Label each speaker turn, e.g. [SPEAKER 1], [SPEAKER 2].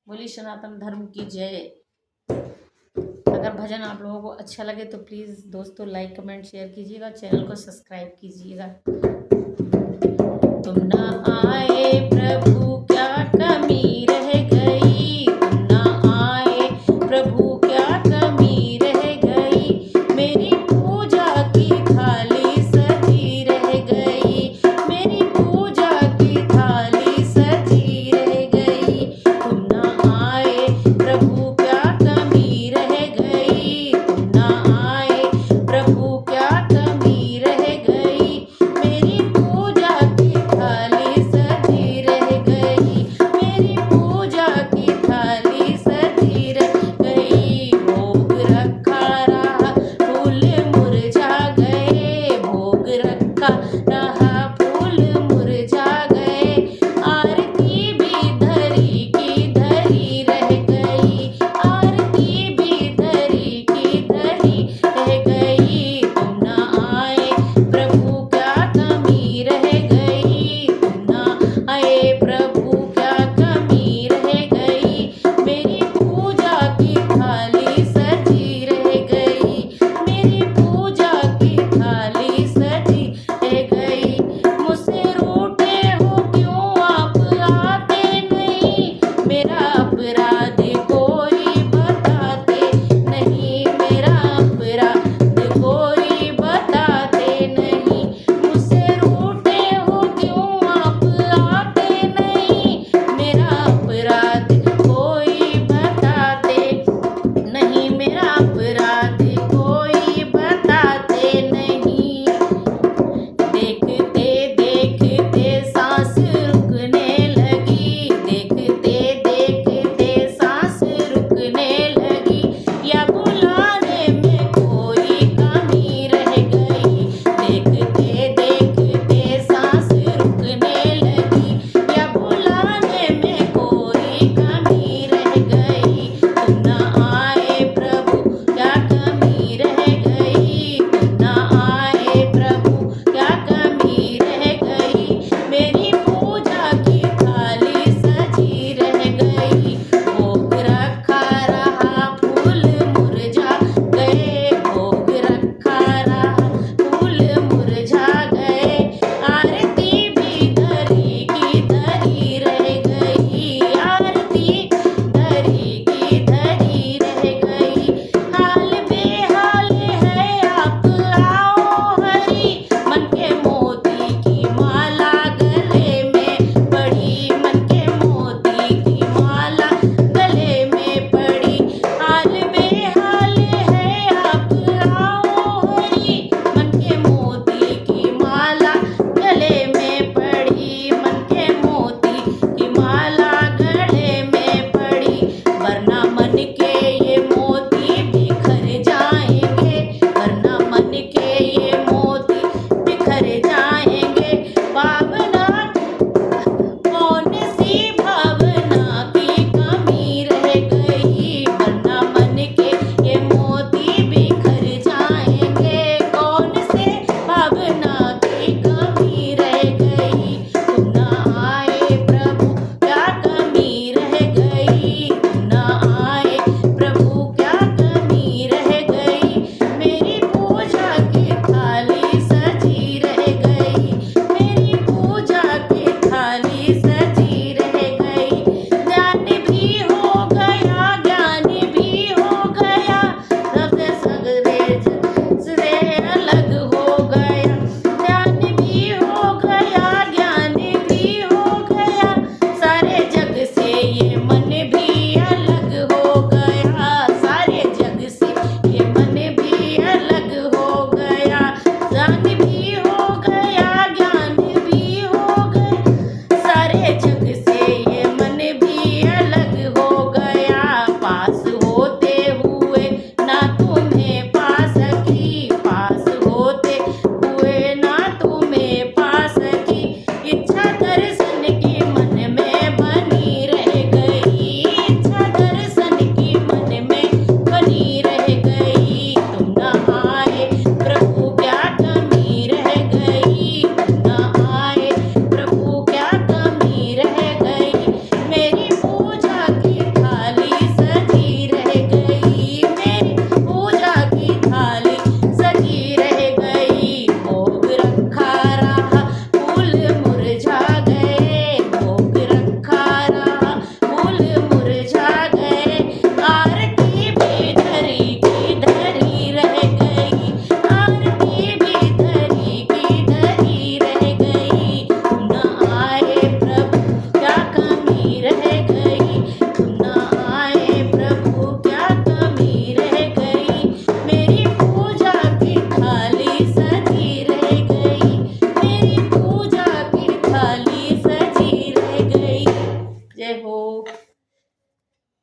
[SPEAKER 1] बोली सनातन धर्म की जय। अगर भजन आप लोगों को अच्छा लगे तो प्लीज़ दोस्तों लाइक कमेंट शेयर कीजिएगा, चैनल को सब्सक्राइब कीजिएगा। तुम ना आए प्रभु क्या कमी रह गई, तुम ना आए प्रभु क्या कमी रह गई, मेरी पूजा की थाली सजी रह गई, मेरी पूजा की थाली सजी रह गई। तुम ना आए प्रभु क्या कमी रह गई, तुम ना आए प्रभु क्या कमी रह गई, मेरी पूजा की थाली सजी रह गई, मेरी पूजा की थाली सजी रह गई। भोग रखा रहा फूल मुरझा गए, भोग रखा रहा फूल मुरझा गए, आरती भी धरी की धरी रह गई, आरती भी धरी की धरी रह गई। तुम ना आए प्रभु क्या कमी रह गई, तुम ना आए प्रभु क्या कमी रह गई, मेरी पूजा की थाली सजी रह गई, मेरी पूजा की थाली सजी रह गई। मुझसे रूठे हो क्यों आप आते नहीं, मेरा अपराध